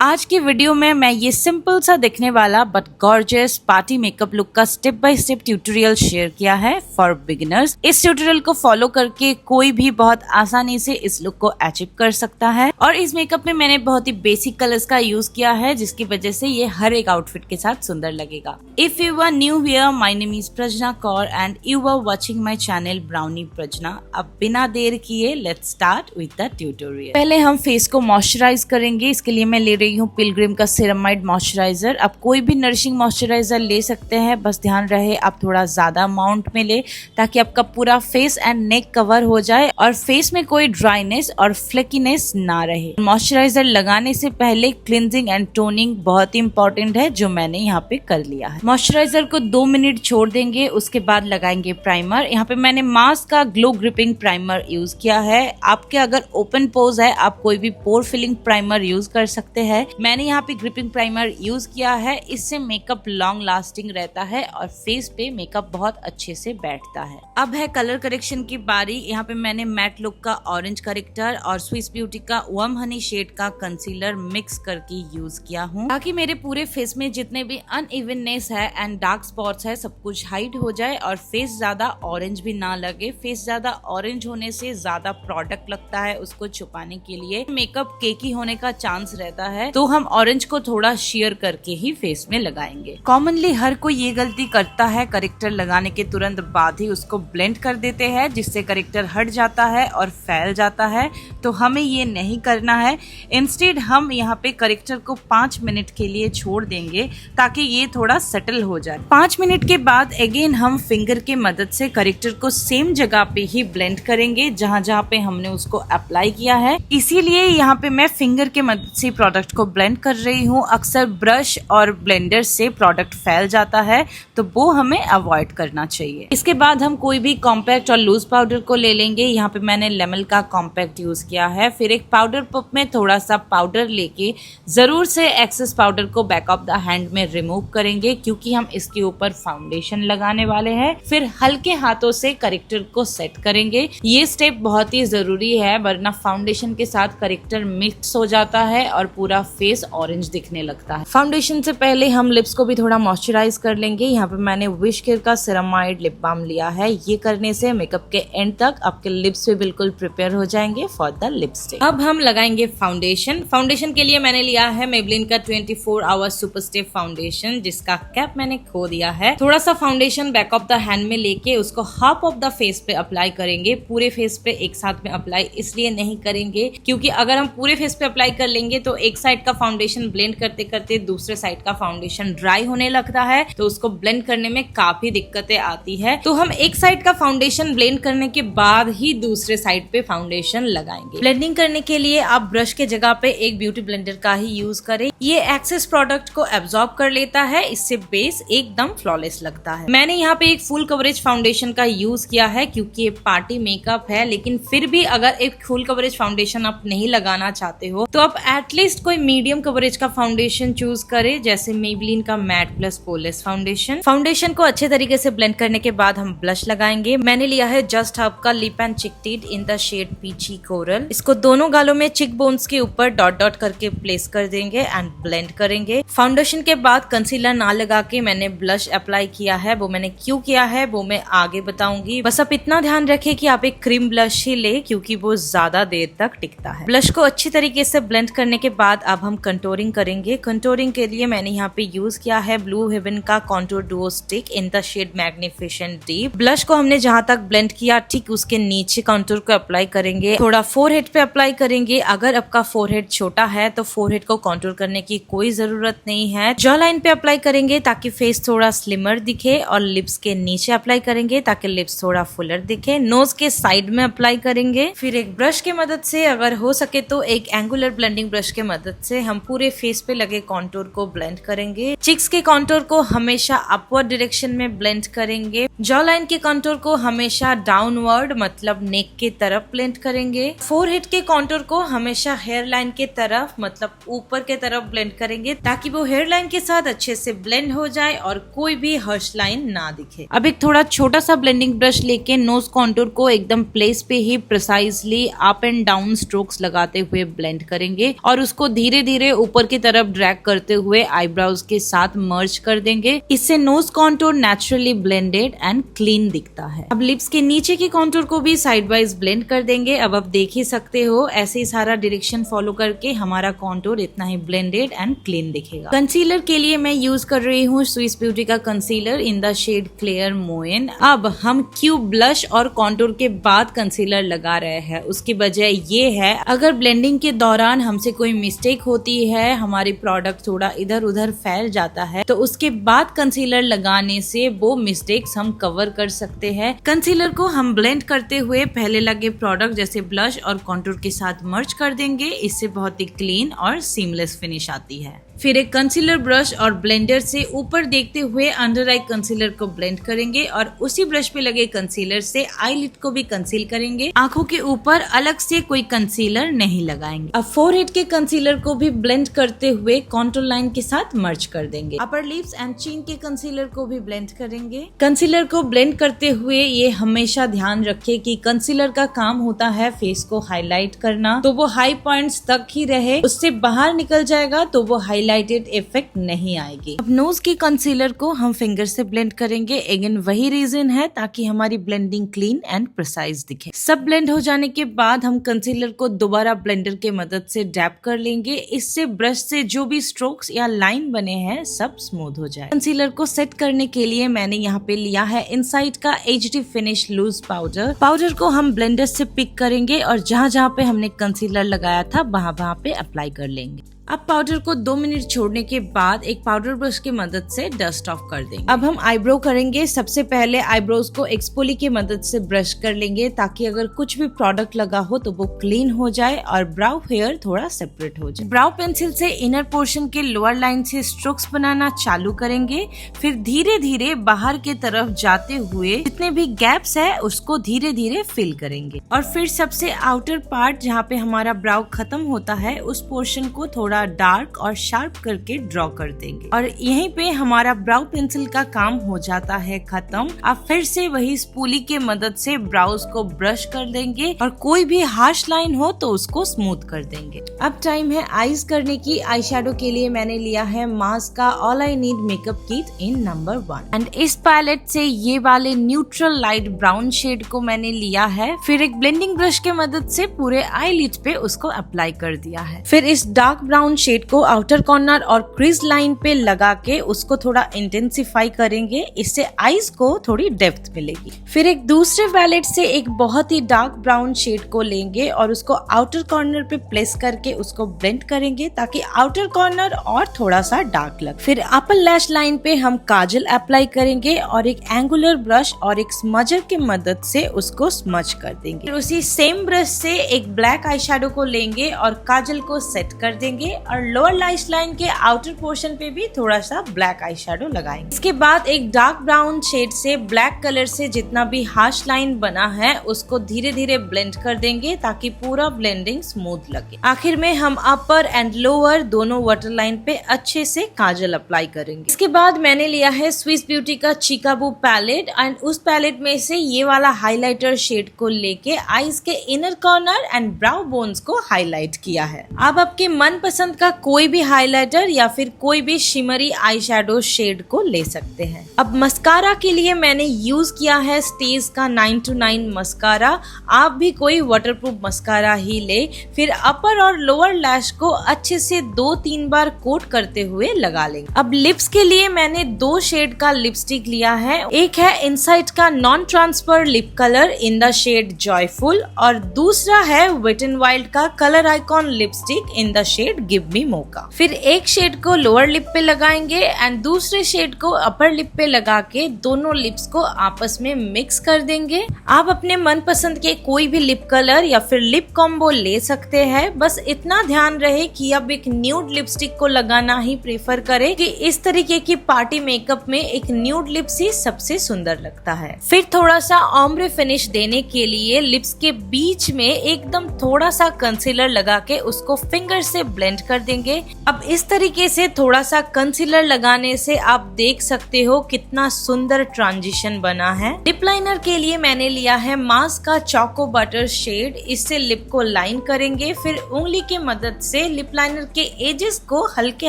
आज की वीडियो में मैं ये सिंपल सा दिखने वाला but gorgeous party makeup look का step by step tutorial share किया है फॉर बिगिनर्स। इस ट्यूटोरियल को फॉलो करके कोई भी बहुत आसानी से इस लुक को अचीव कर सकता है और इस मेकअप में मैंने बहुत ही बेसिक कलर्स का यूज किया है जिसकी वजह से ये हर एक आउटफिट के साथ सुंदर लगेगा। If you are new here, my name is Prajna Kaur and you are watching my channel brownie Prajna. अब बिना देर किए let's start with the tutorial. पहले हम फेस को मॉइस्चराइज करेंगे। इसके लिए मैं ले रही हूँ पिलग्रिम का सिरामाइड मॉइस्चराइजर। आप कोई भी नरिशिंग मॉइस्चराइजर ले सकते हैं, बस ध्यान रहे आप थोड़ा ज्यादा अमाउंट में ले ताकि आपका पूरा फेस एंड नेक कवर हो जाए और फेस में कोई ड्राइनेस और फ्लेकीनेस ना रहे। मॉइस्चराइजर लगाने से पहले क्लिनजिंग एंड टोनिंग बहुत ही इंपॉर्टेंट है जो मैंने यहाँ पे कर लिया है। मॉइस्चराइजर को 2 मिनट छोड़ देंगे, उसके बाद लगाएंगे प्राइमर। यहाँ पे मैंने मास्क का ग्लो ग्रिपिंग प्राइमर यूज किया है। आपके अगर ओपन पोज है आप कोई भी पोर फिलिंग प्राइमर यूज कर सकते हैं। मैंने यहाँ पे ग्रिपिंग प्राइमर यूज किया है, इससे मेकअप लॉन्ग लास्टिंग रहता है और फेस पे मेकअप बहुत अच्छे से बैठता है। अब है कलर करेक्शन की बारी। यहाँ पे मैंने मैट लुक का ऑरेंज करेक्टर और स्विस ब्यूटी का वार्म हनी शेड का कंसीलर मिक्स करके यूज किया हूँ ताकि मेरे पूरे फेस में जितने भी अनइवननेस है एंड डार्क स्पॉट्स है सब कुछ हाइड हो जाए और फेस ज्यादा ऑरेंज भी ना लगे। फेस ज्यादा ऑरेंज होने से ज्यादा प्रोडक्ट लगता है, उसको छुपाने के लिए मेकअप केकी होने का चांस रहता है, तो हम ऑरेंज को थोड़ा शेयर करके ही फेस में लगाएंगे। कॉमनली हर कोई ये गलती करता है, करेक्टर लगाने के तुरंत बाद ही उसको ब्लेंड कर देते हैं जिससे करेक्टर हट जाता है और फैल जाता है। तो हमें ये नहीं करना है। इंस्टेड हम यहाँ पे करेक्टर को 5 मिनट के लिए छोड़ देंगे ताकि ये थोड़ा सेटल हो जाए। 5 मिनट के बाद अगेन हम फिंगर के मदद से करेक्टर को सेम जगह पे ही ब्लेंड करेंगे जहाँ जहाँ पे हमने उसको अप्लाई किया है। इसीलिए यहाँ पे मैं फिंगर के मदद से प्रोडक्ट को ब्लेंड कर रही हूँ। अक्सर ब्रश और ब्लेंडर से प्रोडक्ट फैल जाता है तो वो हमें अवॉइड करना चाहिए। इसके बाद हम कोई भी कॉम्पैक्ट और लूज पाउडर को ले लेंगे। यहाँ पे मैंने लेमल का कॉम्पैक्ट यूज किया है। फिर एक पाउडर पप में थोड़ा सा पाउडर लेके जरूर से एक्सेस पाउडर को बैक ऑफ द हैंड में रिमूव करेंगे क्योंकि हम इसके ऊपर फाउंडेशन लगाने वाले हैं। फिर हल्के हाथों से करेक्टर को सेट करेंगे। ये स्टेप बहुत ही जरूरी है वरना फाउंडेशन के साथ करेक्टर मिक्स हो जाता है और पूरा फेस ऑरेंज दिखने लगता है। फाउंडेशन से पहले हम लिप्स को भी थोड़ा मॉइस्चराइज कर लेंगे। यहाँ पे मैंने विश केयर का सेरामाइड लिप बाम लिया है। ये करने से मेकअप के एंड तक आपके लिप्स भी बिल्कुल प्रिपेयर हो जाएंगे फॉर द लिपस्टिक। अब हम लगाएंगे फाउंडेशन। फाउंडेशन के लिए मैंने लिया है मेबलिन का 24 आवर्स सुपर स्टे फाउंडेशन जिसका कैप मैंने खो दिया है। थोड़ा सा foundation back of the hand में लेके उसको हाफ ऑफ द फेस पे अप्लाई करेंगे। पूरे फेस पे एक साथ में अप्लाई इसलिए नहीं करेंगे क्योंकि अगर हम पूरे फेस पे अप्लाई कर लेंगे तो एक साइड का फाउंडेशन ब्लेंड करते करते दूसरे साइड का फाउंडेशन ड्राई होने लगता है तो उसको ब्लेंड करने में काफी दिक्कतें आती है। तो हम एक साइड का फाउंडेशन ब्लेंड करने के बाद ही दूसरे साइड पे फाउंडेशन लगाएंगे। ब्लेंडिंग करने के लिए आप ब्रश के जगह पे एक ब्यूटी ब्लेंडर का ही यूज करें। ये एक्सेस प्रोडक्ट को एब्जॉर्ब कर लेता है, इससे बेस एकदम फ्लॉलेस लगता है। मैंने यहाँ पे एक फुल कवरेज फाउंडेशन का यूज किया है क्योंकि ये पार्टी मेकअप है, लेकिन फिर भी अगर एक फुल कवरेज फाउंडेशन आप नहीं लगाना चाहते हो तो आप एटलीस्ट कोई मीडियम कवरेज का फाउंडेशन चूज करें जैसे मेबलिन का matte plus poreless foundation. Foundation को अच्छे तरीके से ब्लेंड करने के बाद हम ब्लश लगाएंगे। मैंने लिया है जस्ट हब का लिप एंड चिक टिड in the shade peachy coral. इसको दोनों गालों में चिक बोन्स के ऊपर डॉट डॉट करके प्लेस कर देंगे एंड ब्लेंड करेंगे। फाउंडेशन के बाद कंसीलर ना लगा के मैंने ब्लश अप्लाई किया है। वो मैंने क्यों किया है वो मैं आगे बताऊंगी। बस आप इतना ध्यान रखें कि आप एक क्रीम ब्लश ही ले क्योंकि वो ज्यादा देर तक टिकता है। ब्लश को अच्छी तरीके से ब्लेंड करने के बाद अब हम कंटूरिंग करेंगे। कंटूरिंग के लिए मैंने यहाँ पे यूज किया है ब्लू हेवन का contour duo stick in the shade magnificent deep. Blush को हमने जहाँ तक ब्लेंड किया ठीक उसके नीचे कंटूर को अप्लाई करेंगे। थोड़ा फोरहेड पे अप्लाई करेंगे। अगर आपका फोरहेड छोटा है तो फोरहेड को कंटूर करने की कोई जरूरत नहीं है। जॉ लाइन पे अप्लाई करेंगे ताकि फेस थोड़ा स्लिमर दिखे और लिप्स के नीचे अप्लाई करेंगे ताकि लिप्स थोड़ा फुलर दिखे। नोज के साइड में अप्लाई करेंगे। फिर एक ब्रश की मदद से अगर हो सके तो एक एंगुलर ब्लेंडिंग ब्रश के मदद से हम पूरे फेस पे लगे कॉन्टूर को ब्लेंड करेंगे। चिक्स के कॉन्टूर को हमेशा अपवर्ड डायरेक्शन में ब्लेंड करेंगे। जॉ लाइन के कॉन्टूर को हमेशा डाउनवर्ड मतलब नेक के तरफ ब्लेंड करेंगे। फोरहेड के कॉन्टूर को हमेशा हेयर लाइन के तरफ मतलब ऊपर के तरफ ब्लेंड करेंगे ताकि वो हेयर लाइन के साथ अच्छे से ब्लेंड हो जाए और कोई भी हर्श लाइन ना दिखे। अब एक थोड़ा छोटा सा ब्लेंडिंग ब्रश लेके नोज कॉन्टूर को एकदम प्लेस पे ही precisely up and down strokes लगाते हुए ब्लेंड करेंगे और उसको धीरे धीरे धीरे ऊपर की तरफ ड्रैग करते हुए आईब्रोज के साथ मर्ज कर देंगे। इससे nose contour naturally blended and clean दिखता है। अब लिप्स के नीचे के कॉन्टूर को भी साइड वाइज ब्लेंड कर देंगे। अब आप देख ही सकते हो ऐसे ही सारा डायरेक्शन फॉलो करके हमारा कॉन्टूर इतना ही ब्लेंडेड एंड क्लीन दिखेगा। कंसीलर के लिए मैं यूज कर रही हूँ स्विस ब्यूटी का concealer in the shade clear मोइन। अब हम क्यूब ब्लश और कॉन्टूर के बाद कंसीलर लगा रहे हैं। उसकी वजह ये है, अगर ब्लेंडिंग के दौरान हमसे कोई मिस्टेक होती है, हमारी प्रोडक्ट थोड़ा इधर उधर फैल जाता है, तो उसके बाद कंसीलर लगाने से वो मिस्टेक्स हम कवर कर सकते हैं। कंसीलर को हम ब्लेंड करते हुए पहले लगे प्रोडक्ट जैसे ब्लश और कॉन्टूर के साथ मर्ज कर देंगे। इससे बहुत ही क्लीन और सीमलेस फिनिश आती है। फिर एक कंसीलर ब्रश और ब्लेंडर से ऊपर देखते हुए अंडर आई कंसीलर को ब्लेंड करेंगे और उसी ब्रश पे लगे कंसीलर से आईलिड को भी कंसील करेंगे। आंखों के ऊपर अलग से कोई कंसीलर नहीं लगाएंगे। अब फोरहेड के कंसीलर को भी ब्लेंड करते हुए कॉन्टूर लाइन के साथ मर्ज कर देंगे। अपर लिप्स एंड चीन के कंसीलर को भी ब्लेंड करेंगे। कंसीलर को ब्लेंड करते हुए ये हमेशा ध्यान रखे कि कंसीलर का काम होता है फेस को हाईलाइट करना, तो वो हाई पॉइंट्स तक ही रहे। उससे बाहर निकल जाएगा तो वो हाईलाइटेड इफेक्ट नहीं आएगी। अब नोज के कंसीलर को हम फिंगर से ब्लेंड करेंगे। अगेन वही रीजन है ताकि हमारी ब्लेंडिंग क्लीन एंड प्रिसाइज दिखे। सब ब्लेंड हो जाने के बाद हम कंसीलर को दोबारा ब्लेंडर के मदद से डैप कर लेंगे। इससे ब्रश से जो भी स्ट्रोक्स या लाइन बने हैं सब स्मूथ हो जाए। कंसीलर को सेट करने के लिए मैंने यहाँ पे लिया है इनसाइड का HD finish loose powder. Powder को हम ब्लेंडर से पिक करेंगे और जहाँ पे हमने कंसीलर लगाया था वहाँ पे अप्लाई कर लेंगे। अब पाउडर को 2 मिनट छोड़ने के बाद एक पाउडर ब्रश की मदद से डस्ट ऑफ कर देंगे। अब हम आईब्रो करेंगे। सबसे पहले आईब्रोज को एक्सपोली की मदद से ब्रश कर लेंगे ताकि अगर कुछ भी प्रोडक्ट लगा हो तो वो क्लीन हो जाए और ब्राउ हेयर थोड़ा सेपरेट हो जाए। ब्राउ पेंसिल से इनर पोर्शन के लोअर लाइन से स्ट्रोक्स बनाना चालू करेंगे। फिर धीरे धीरे बाहर की तरफ जाते हुए जितने भी गैप्स है उसको धीरे धीरे फिल करेंगे और फिर सबसे आउटर पार्ट जहाँ पे हमारा ब्राउ खत्म होता है उस पोर्शन को थोड़ा डार्क और शार्प करके ड्रॉ कर देंगे और यहीं पे हमारा ब्राउ पेंसिल का काम हो जाता है खत्म। अब फिर से वही स्पूली के मदद से ब्राउज को ब्रश कर देंगे और कोई भी हार्श लाइन हो तो उसको स्मूथ कर देंगे। अब टाइम है आईज करने की। आई शैडो के लिए मैंने लिया है मार्स का all I need makeup kit in number 1 and इस पैलेट से ये वाले न्यूट्रल लाइट ब्राउन शेड को मैंने लिया है। फिर एक ब्लेंडिंग ब्रश के मदद से पूरे आई लिड पे उसको अप्लाई कर दिया है। फिर इस डार्क ब्राउन शेड को आउटर कॉर्नर और क्रीज लाइन पे लगा के उसको थोड़ा इंटेंसिफाई करेंगे। इससे आईज को थोड़ी डेप्थ मिलेगी। फिर एक दूसरे पैलेट से एक बहुत ही डार्क ब्राउन शेड को लेंगे और उसको आउटर कॉर्नर पे प्लेस करके उसको ब्लेंड करेंगे ताकि आउटर कॉर्नर और थोड़ा सा डार्क लगे। फिर अपर लैश लाइन पे हम काजल अप्लाई करेंगे और एक एंगुलर ब्रश और एक स्मजर की मदद से उसको स्मज कर देंगे। फिर उसी सेम ब्रश से एक ब्लैक आई शैडो को लेंगे और काजल को सेट कर देंगे और लोअर लैश लाइन के आउटर पोर्शन पे भी थोड़ा सा ब्लैक आई शैडो लगाएंगे। इसके बाद एक डार्क ब्राउन शेड से ब्लैक कलर से जितना भी हार्श लाइन बना है उसको धीरे धीरे ब्लेंड कर देंगे ताकि पूरा ब्लेंडिंग स्मूथ लगे। आखिर में हम अपर एंड लोअर दोनों वाटर लाइन पे अच्छे से काजल अप्लाई करेंगे। इसके बाद मैंने लिया है स्विस ब्यूटी का चिकाबू पैलेट एंड उस पैलेट में से ये वाला हाइलाइटर शेड को लेके आईज के inner corner and brow bones को हाईलाइट किया है। अब आपके मन पसंद का कोई भी हाइलाइटर या फिर कोई भी शिमरी आई शैडो शेड को ले सकते हैं। अब मस्कारा के लिए मैंने यूज किया है स्टेज का 929 मस्कारा। आप भी कोई वाटरप्रूफ मस्कारा ही ले। फिर अपर और लोअर लैश को अच्छे से 2-3 बार कोट करते हुए लगा लेंगे। अब लिप्स के लिए मैंने 2 शेड का लिपस्टिक लिया है। एक है इनसाइड का non transfer lip colour in the shade joyful और दूसरा है वेट एंड वाइल्ड का colour icon lipstick in the shade give me mocha. फिर एक शेड को लोअर लिप पे लगाएंगे एंड दूसरे शेड को अपर लिप पे लगा के दोनों लिप्स को आपस में मिक्स कर देंगे। आप अपने मनपसंद के कोई भी लिप कलर या फिर लिप कॉम्बो ले सकते हैं। बस इतना ध्यान रहे कि अब एक न्यूड लिपस्टिक को लगाना ही प्रेफर करें कि इस तरीके की पार्टी मेकअप में एक न्यूड लिप्स ही सबसे सुंदर लगता है। फिर थोड़ा सा ऑम्ब्रे फिनिश देने के लिए लिप्स के बीच में एकदम थोड़ा सा कंसीलर लगा के उसको फिंगर से ब्लेंड ब्लेंड कर देंगे। अब इस तरीके से थोड़ा सा कंसीलर लगाने से आप देख सकते हो कितना सुंदर ट्रांजिशन बना है। लिप लाइनर के लिए मैंने लिया है मार्स का चोको बटर शेड। इससे लिप को लाइन करेंगे, फिर उंगली की मदद से लिप लाइनर के एजेस को हल्के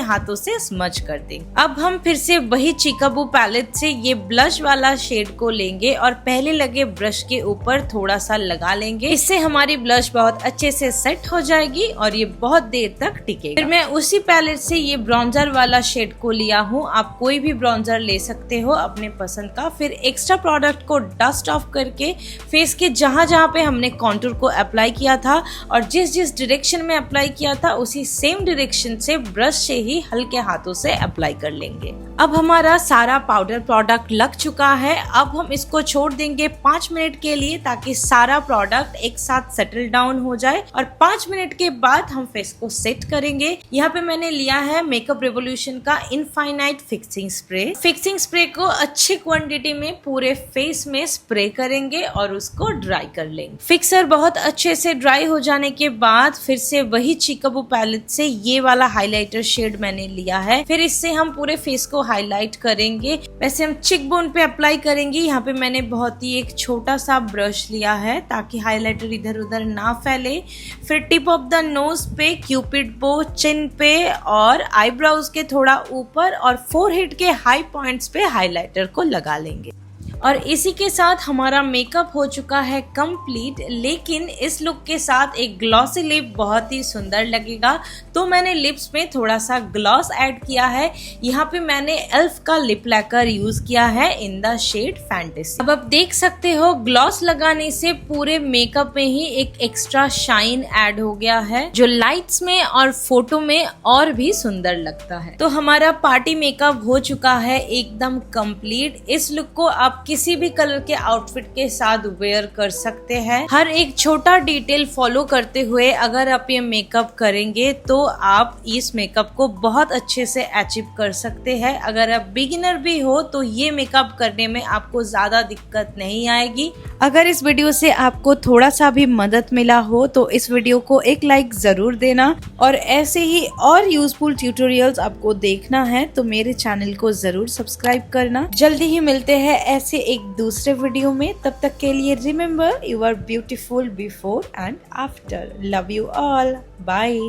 हाथों से स्मज कर देंगे। अब हम फिर से वही चिकाबू पैलेट से ये ब्लश वाला शेड को लेंगे और पहले लगे ब्रश के ऊपर थोड़ा सा लगा लेंगे। इससे हमारी ब्लश बहुत अच्छे से सेट हो जाएगी और ये बहुत देर तक टिकेगा। फिर मैं उसी पैलेट से ये ब्राउन्जर वाला शेड को लिया हूँ। आप कोई भी ब्राउन्जर ले सकते हो अपने पसंद का। फिर एक्स्ट्रा प्रोडक्ट को डस्ट ऑफ करके फेस के जहाँ जहाँ पे हमने कॉन्टूर को अप्लाई किया था और जिस जिस डायरेक्शन में अप्लाई किया था उसी सेम डायरेक्शन से ब्रश से ही हल्के हाथों से अप्लाई कर लेंगे। अब हमारा सारा पाउडर प्रोडक्ट लग चुका है। अब हम इसको छोड़ देंगे 5 मिनट के लिए ताकि सारा प्रोडक्ट एक साथ सेटल डाउन हो जाए और 5 मिनट के बाद हम फेस को सेट करेंगे। यहाँ पे मैंने लिया है मेकअप रेवोल्यूशन का infinite fixing spray. Fixing spray को अच्छी क्वांटिटी में पूरे फेस में स्प्रे करेंगे और उसको ड्राई कर लेंगे। फिक्सर बहुत अच्छे से ड्राई हो जाने के बाद फिर से वही चिकाबू पैलेट से ये वाला हाइलाइटर शेड मैंने लिया है। फिर इससे हम पूरे फेस को हाईलाइट करेंगे। वैसे हम चिक बोन पे अप्लाई करेंगे। यहाँ पे मैंने बहुत ही एक छोटा सा ब्रश लिया है ताकि हाइलाइटर इधर उधर ना फैले। फिर टिप ऑफ द नोज पे, क्यूपिड बो, चिन पे और आईब्रोज के थोड़ा ऊपर और फोरहेड के हाई पॉइंट्स पे हाइलाइटर को लगा लेंगे। और इसी के साथ हमारा मेकअप हो चुका है कंप्लीट। लेकिन इस लुक के साथ एक ग्लॉसी लिप बहुत ही सुंदर लगेगा, तो मैंने लिप्स में थोड़ा सा ग्लॉस ऐड किया है। यहाँ पे मैंने एल्फ का लिप लैकर यूज किया है इन द शेड फैंटेसी। अब आप देख सकते हो ग्लॉस लगाने से पूरे मेकअप में ही एक एक्स्ट्रा शाइन ऐड हो गया है जो लाइट्स में और फोटो में और भी सुंदर लगता है। तो हमारा पार्टी मेकअप हो चुका है एकदम कंप्लीट। इस लुक को आप किसी भी कलर के आउटफिट के साथ वेयर कर सकते हैं। हर एक छोटा डिटेल फॉलो करते हुए अगर आप ये मेकअप करेंगे तो आप इस मेकअप को बहुत अच्छे से अचीव कर सकते हैं। अगर आप बिगिनर भी हो तो ये मेकअप करने में आपको ज्यादा दिक्कत नहीं आएगी। अगर इस वीडियो से आपको थोड़ा सा भी मदद मिला हो तो इस वीडियो को एक लाइक जरूर देना और ऐसे ही और यूजफुल ट्यूटोरियल्स आपको देखना है तो मेरे चैनल को जरूर सब्सक्राइब करना। जल्दी ही मिलते हैं ऐसे एक दूसरे वीडियो में। तब तक के लिए remember, you are beautiful before and after. Love you all, bye.